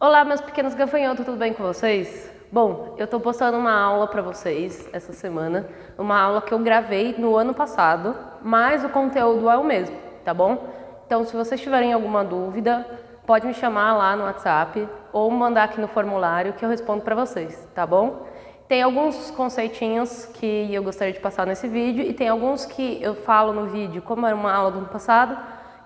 Olá, meus pequenos gafanhotos, tudo bem com vocês? Bom, eu tô postando uma aula para vocês essa semana, uma aula que eu gravei no ano passado, mas o conteúdo é o mesmo, tá bom? Então, se vocês tiverem alguma dúvida, pode me chamar lá no WhatsApp ou mandar aqui no formulário que eu respondo para vocês, tá bom? Tem alguns conceitinhos que eu gostaria de passar nesse vídeo e tem alguns que eu falo no vídeo, como era uma aula do ano passado,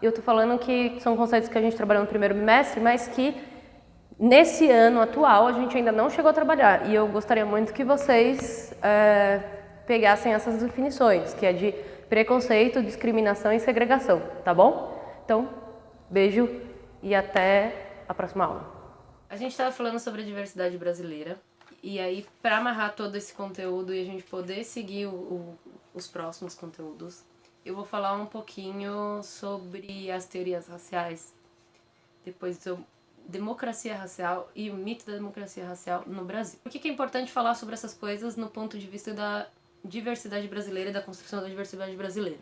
eu tô falando que são conceitos que a gente trabalhou no primeiro bimestre, mas que nesse ano atual, a gente ainda não chegou a trabalhar e eu gostaria muito que vocês pegassem essas definições, que é de preconceito, discriminação e segregação, tá bom? Então, beijo e até a próxima aula. A gente estava falando sobre a diversidade brasileira e aí, para amarrar todo esse conteúdo e a gente poder seguir os próximos conteúdos, eu vou falar um pouquinho sobre as teorias raciais. Depois eu democracia racial e o mito da democracia racial no Brasil. Por que é importante falar sobre essas coisas no ponto de vista da diversidade brasileira e da construção da diversidade brasileira?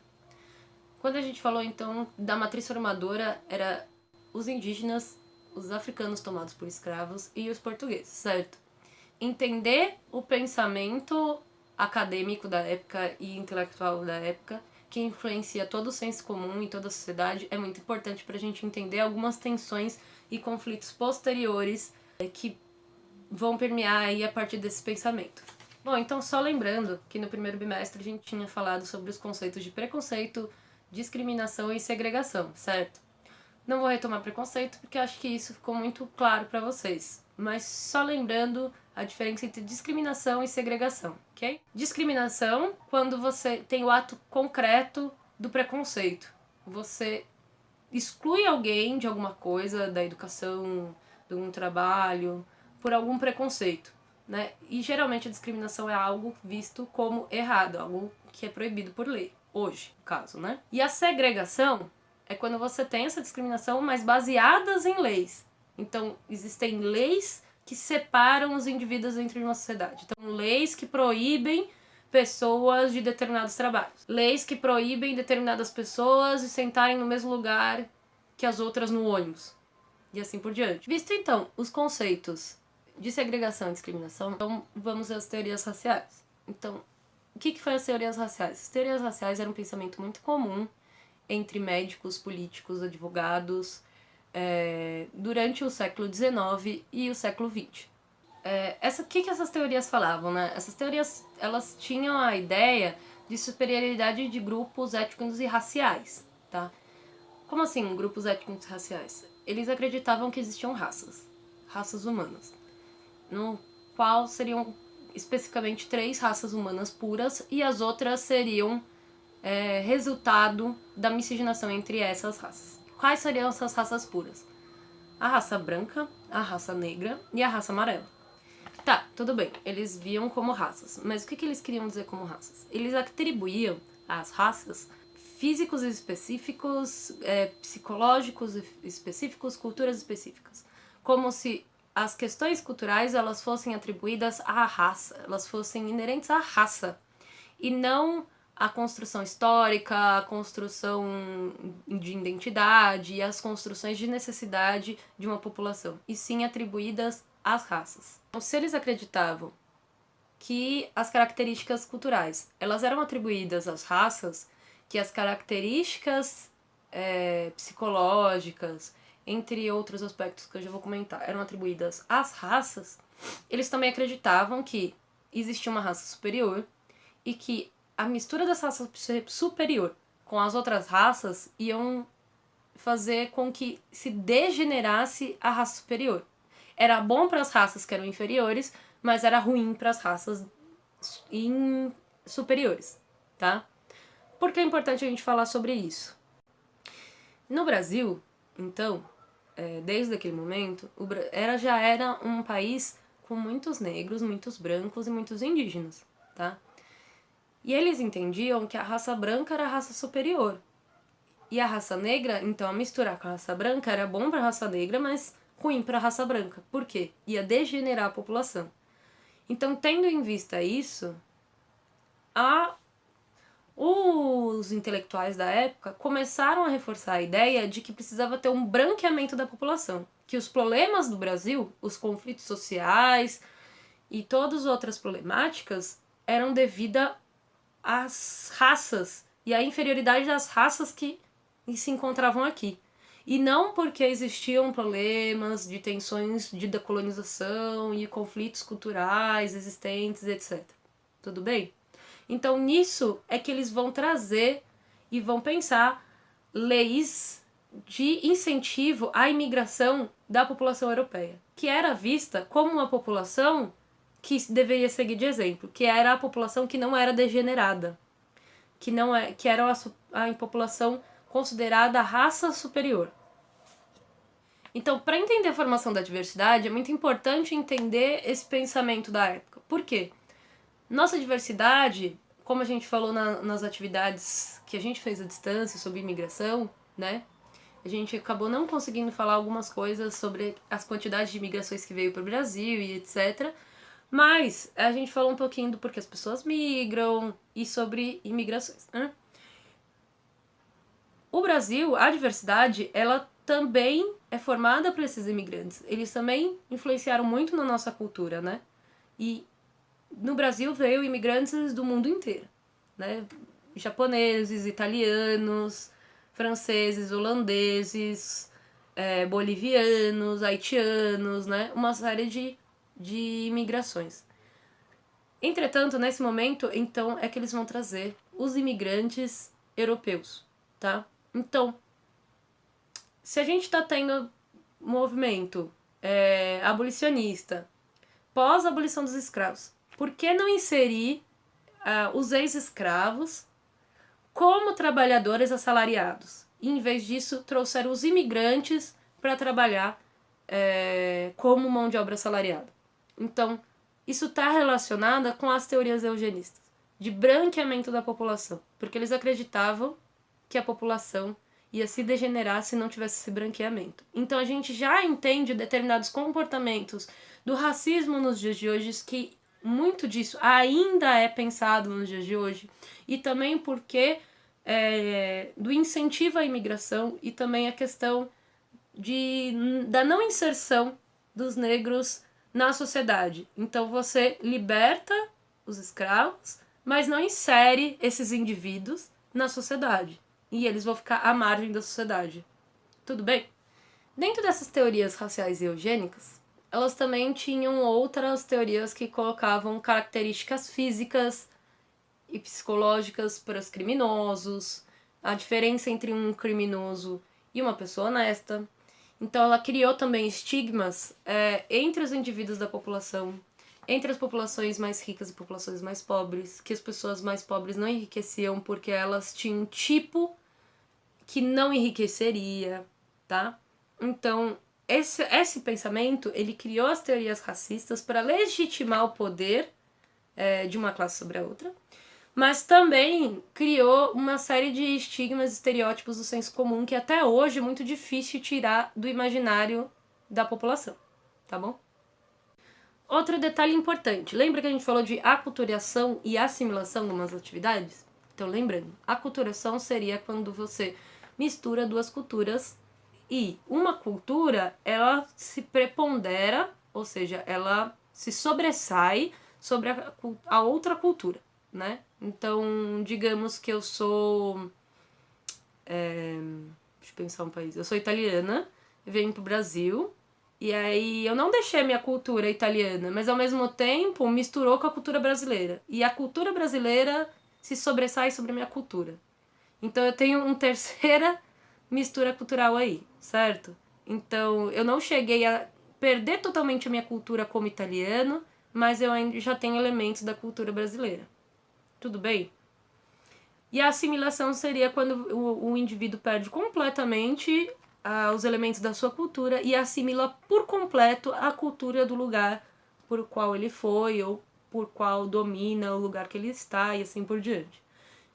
Quando a gente falou, então, da matriz formadora, era os indígenas, os africanos tomados por escravos e os portugueses, certo? Entender o pensamento acadêmico da época e intelectual da época, que influencia todo o senso comum e toda a sociedade, é muito importante para a gente entender algumas tensões e conflitos posteriores que vão permear aí a partir desse pensamento. Bom, então só lembrando que no primeiro bimestre a gente tinha falado sobre os conceitos de preconceito, discriminação e segregação, certo? Não vou retomar preconceito porque acho que isso ficou muito claro para vocês, mas só lembrando a diferença entre discriminação e segregação, ok? Discriminação, quando você tem o ato concreto do preconceito. Você exclui alguém de alguma coisa, da educação, de um trabalho, por algum preconceito, né? E geralmente a discriminação é algo visto como errado, algo que é proibido por lei, hoje, no caso, né? E a segregação é quando você tem essa discriminação, mas baseadas em leis. Então, existem leis que separam os indivíduos dentro de uma sociedade. Então, leis que proíbem pessoas de determinados trabalhos. Leis que proíbem determinadas pessoas de sentarem no mesmo lugar que as outras no ônibus. E assim por diante. Visto então os conceitos de segregação e discriminação, então vamos às teorias raciais. Então, o que foram as teorias raciais? As teorias raciais eram um pensamento muito comum entre médicos, políticos, advogados, durante o século XIX e o século XX. O que essas teorias falavam, né? Essas teorias, elas tinham a ideia de superioridade de grupos étnicos e raciais, tá? Como assim, grupos étnicos e raciais? Eles acreditavam que existiam raças humanas, no qual seriam especificamente 3 raças humanas puras e as outras seriam resultado da miscigenação entre essas raças. Quais seriam essas raças puras? A raça branca, a raça negra e a raça amarela. Tá, tudo bem, eles viam como raças, mas o que eles queriam dizer como raças? Eles atribuíam às raças físicos específicos, psicológicos específicos, culturas específicas. Como se as questões culturais elas fossem atribuídas à raça, elas fossem inerentes à raça, e não à construção histórica, à construção de identidade e às construções de necessidade de uma população, e sim atribuídas às raças. Então, se eles acreditavam que as características culturais elas eram atribuídas às raças, que as características psicológicas, entre outros aspectos que eu já vou comentar, eram atribuídas às raças, eles também acreditavam que existia uma raça superior e que a mistura dessa raça superior com as outras raças iam fazer com que se degenerasse a raça superior. Era bom para as raças que eram inferiores, mas era ruim para as raças superiores, tá? Por que é importante a gente falar sobre isso? No Brasil, então, desde aquele momento, já era um país com muitos negros, muitos brancos e muitos indígenas, tá? E eles entendiam que a raça branca era a raça superior. E a raça negra, então, misturar com a raça branca era bom para a raça negra, mas ruim para a raça branca. Por quê? Ia degenerar a população. Então, tendo em vista isso, os intelectuais da época começaram a reforçar a ideia de que precisava ter um branqueamento da população. que os problemas do Brasil, os conflitos sociais e todas as outras problemáticas eram devido às raças e à inferioridade das raças que se encontravam aqui. E não porque existiam problemas de tensões de decolonização e conflitos culturais existentes, etc. Tudo bem? Então, nisso é que eles vão trazer e vão pensar leis de incentivo à imigração da população europeia, que era vista como uma população que deveria seguir de exemplo, que era a população que não era degenerada, que era a população considerada a raça superior. Então, para entender a formação da diversidade, é muito importante entender esse pensamento da época. Por quê? Nossa diversidade, como a gente falou nas atividades que a gente fez à distância sobre imigração, né? A gente acabou não conseguindo falar algumas coisas sobre as quantidades de imigrações que veio para o Brasil e etc. Mas a gente falou um pouquinho do porquê as pessoas migram e sobre imigrações, né? O Brasil, a diversidade, ela também é formada por esses imigrantes. Eles também influenciaram muito na nossa cultura, né? E no Brasil veio imigrantes do mundo inteiro, né? Japoneses, italianos, franceses, holandeses, bolivianos, haitianos, né? Uma série de imigrações. Entretanto, nesse momento, então, é que eles vão trazer os imigrantes europeus, tá? Então, se a gente está tendo movimento abolicionista pós-abolição dos escravos, por que não inserir os ex-escravos como trabalhadores assalariados? E, em vez disso, trouxeram os imigrantes para trabalhar como mão de obra assalariada. Então, isso está relacionado com as teorias eugenistas, de branqueamento da população, porque eles acreditavam que a população ia se degenerar se não tivesse esse branqueamento. Então a gente já entende determinados comportamentos do racismo nos dias de hoje, que muito disso ainda é pensado nos dias de hoje, e também porque do incentivo à imigração e também a questão da não inserção dos negros na sociedade. Então você liberta os escravos, mas não insere esses indivíduos na sociedade. E eles vão ficar à margem da sociedade. Tudo bem? Dentro dessas teorias raciais e eugênicas, elas também tinham outras teorias que colocavam características físicas e psicológicas para os criminosos, a diferença entre um criminoso e uma pessoa honesta. Então ela criou também estigmas entre os indivíduos da população, entre as populações mais ricas e populações mais pobres, que as pessoas mais pobres não enriqueciam porque elas tinham um tipo que não enriqueceria, tá? Então, esse pensamento, ele criou as teorias racistas para legitimar o poder de uma classe sobre a outra, mas também criou uma série de estigmas e estereótipos do senso comum que até hoje é muito difícil tirar do imaginário da população, tá bom? Outro detalhe importante, lembra que a gente falou de aculturação e assimilação em umas atividades? Então lembrando, aculturação seria quando você mistura duas culturas e uma cultura, ela se prepondera, ou seja, ela se sobressai sobre a outra cultura, né? Então, digamos que eu sou... deixa eu pensar um país. Eu sou italiana, venho pro Brasil, e aí eu não deixei a minha cultura italiana, mas ao mesmo tempo misturou com a cultura brasileira. E a cultura brasileira se sobressai sobre a minha cultura. Então eu tenho uma terceira mistura cultural aí, certo? Então eu não cheguei a perder totalmente a minha cultura como italiano, mas eu ainda já tenho elementos da cultura brasileira. Tudo bem? E a assimilação seria quando o indivíduo perde completamente os elementos da sua cultura e assimila por completo a cultura do lugar por qual ele foi ou por qual domina o lugar que ele está e assim por diante.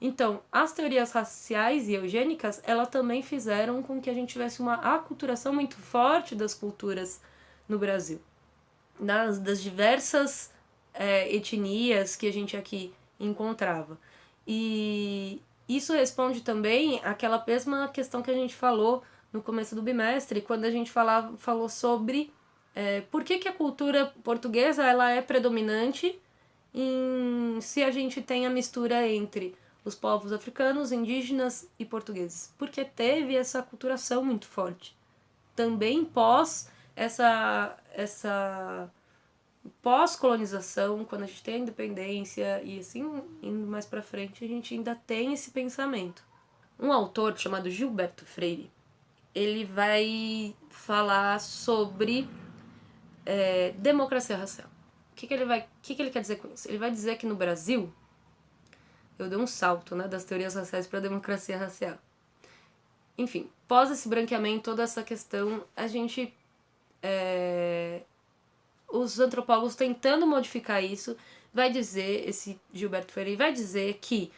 Então, as teorias raciais e eugênicas, elas também fizeram com que a gente tivesse uma aculturação muito forte das culturas no Brasil. Das diversas etnias que a gente aqui encontrava. E isso responde também àquela mesma questão que a gente falou no começo do bimestre, quando a gente falou sobre por que a cultura portuguesa ela é predominante se a gente tem a mistura entre os povos africanos, indígenas e portugueses. Porque teve essa aculturação muito forte. Também essa pós-colonização, quando a gente tem a independência e assim, indo mais pra frente, a gente ainda tem esse pensamento. Um autor chamado Gilberto Freire, ele vai falar sobre democracia racial. O que ele quer dizer com isso? Ele vai dizer que no Brasil, eu dei um salto, né, das teorias raciais para a democracia racial. Enfim, pós esse branqueamento, toda essa questão, a gente... os antropólogos tentando modificar isso, vai dizer, esse Gilberto Freire vai dizer que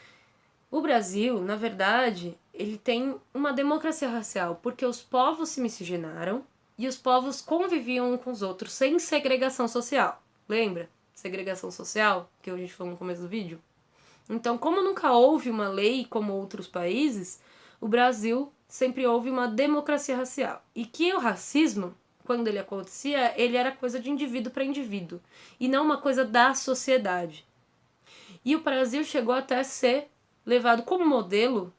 o Brasil, na verdade, ele tem uma democracia racial, porque os povos se miscigenaram e os povos conviviam uns com os outros sem segregação social. Lembra? Segregação social, que a gente falou no começo do vídeo? Então, como nunca houve uma lei como outros países, o Brasil sempre houve uma democracia racial. E que o racismo, quando ele acontecia, ele era coisa de indivíduo para indivíduo, e não uma coisa da sociedade. E o Brasil chegou até a ser levado como modelo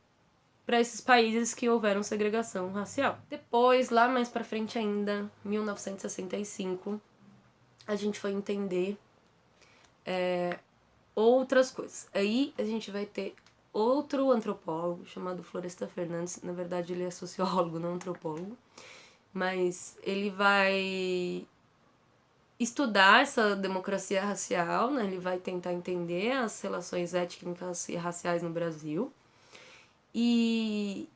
para esses países que houveram segregação racial. Depois, lá mais para frente ainda, 1965, a gente foi entender outras coisas. Aí a gente vai ter outro antropólogo chamado Florestan Fernandes. Na verdade, ele é sociólogo, não antropólogo. Mas ele vai estudar essa democracia racial, né? Ele vai tentar entender as relações étnicas e raciais no Brasil. E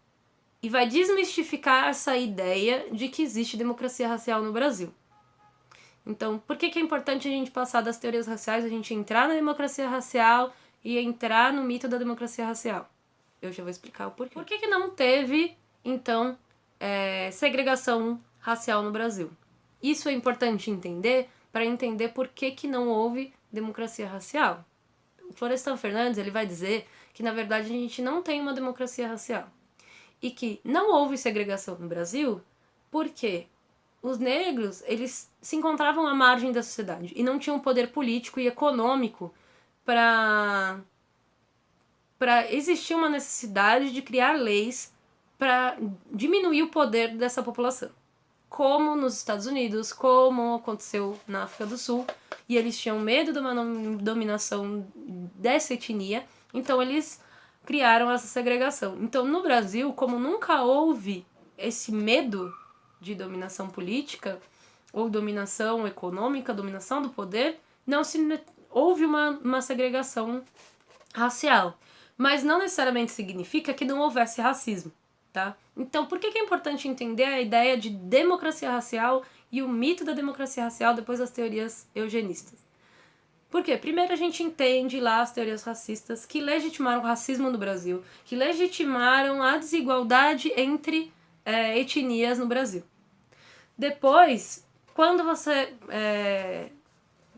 vai desmistificar essa ideia de que existe democracia racial no Brasil. Então, por que é importante a gente passar das teorias raciais, a gente entrar na democracia racial e entrar no mito da democracia racial? Eu já vou explicar o porquê. Por que não teve, então, segregação racial no Brasil? Isso é importante entender para entender por que não houve democracia racial. O Florestan Fernandes ele vai dizer que, na verdade, a gente não tem uma democracia racial. E que não houve segregação no Brasil porque os negros, eles se encontravam à margem da sociedade e não tinham poder político e econômico para existir uma necessidade de criar leis para diminuir o poder dessa população. Como nos Estados Unidos, como aconteceu na África do Sul, e eles tinham medo de uma dominação dessa etnia, então eles criaram essa segregação. Então, no Brasil, como nunca houve esse medo de dominação política ou dominação econômica, dominação do poder, não houve uma segregação racial. Mas não necessariamente significa que não houvesse racismo, tá? Então, por que é importante entender a ideia de democracia racial e o mito da democracia racial depois das teorias eugenistas? Por quê? Primeiro a gente entende lá as teorias racistas que legitimaram o racismo no Brasil, que legitimaram a desigualdade entre etnias no Brasil. Depois, quando você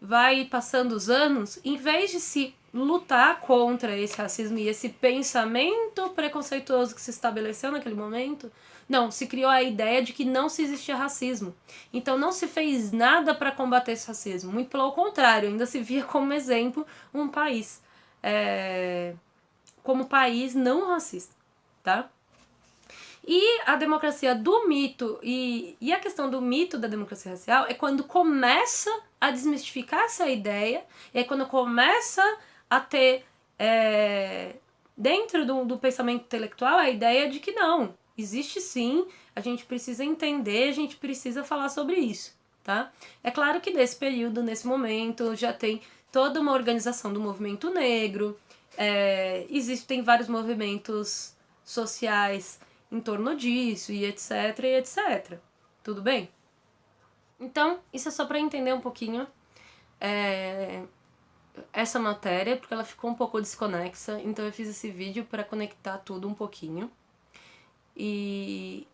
vai passando os anos, em vez de se lutar contra esse racismo e esse pensamento preconceituoso que se estabeleceu naquele momento, não, se criou a ideia de que não se existia racismo. Então não se fez nada para combater esse racismo. Muito pelo contrário, ainda se via como exemplo um país como país não racista, tá? E a democracia do mito e a questão do mito da democracia racial é quando começa a desmistificar essa ideia, é quando começa a ter dentro do pensamento intelectual a ideia de que não, existe sim, a gente precisa entender, a gente precisa falar sobre isso, tá? É claro que nesse período, nesse momento, já tem toda uma organização do movimento negro, existem vários movimentos sociais em torno disso, e etc, e etc. Tudo bem? Então, isso é só para entender um pouquinho essa matéria, porque ela ficou um pouco desconexa, então eu fiz esse vídeo para conectar tudo um pouquinho. E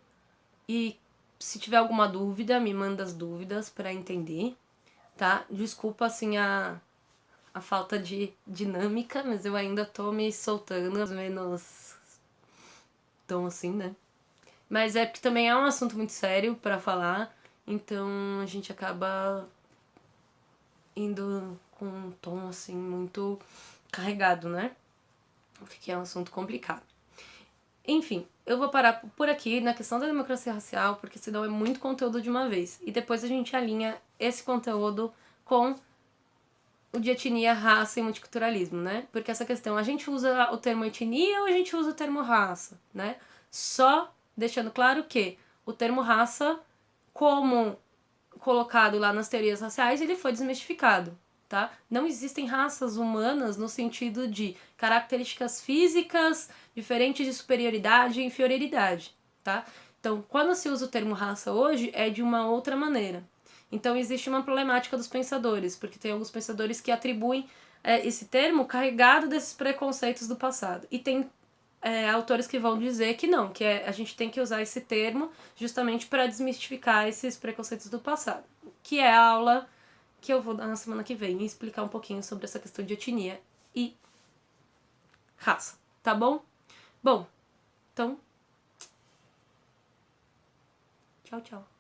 se tiver alguma dúvida, me manda as dúvidas para entender, tá? Desculpa, assim, a falta de dinâmica, mas eu ainda tô me soltando, mais ou menos tão assim, né? Mas é porque também é um assunto muito sério pra falar, então a gente acaba indo com um tom assim muito carregado, né? Porque é um assunto complicado. Enfim, eu vou parar por aqui na questão da democracia racial, porque senão é muito conteúdo de uma vez. E depois a gente alinha esse conteúdo com o de etnia, raça e multiculturalismo, né? Porque essa questão, a gente usa o termo etnia ou a gente usa o termo raça, né? Só deixando claro que o termo raça, como colocado lá nas teorias raciais, ele foi desmistificado, tá? Não existem raças humanas no sentido de características físicas diferentes de superioridade e inferioridade, tá? Então, quando se usa o termo raça hoje, é de uma outra maneira. Então, existe uma problemática dos pensadores, porque tem alguns pensadores que atribuem esse termo carregado desses preconceitos do passado. E tem autores que vão dizer que não, que a gente tem que usar esse termo justamente para desmistificar esses preconceitos do passado. Que é a aula que eu vou dar na semana que vem e explicar um pouquinho sobre essa questão de etnia e raça, tá bom? Bom, então, tchau, tchau.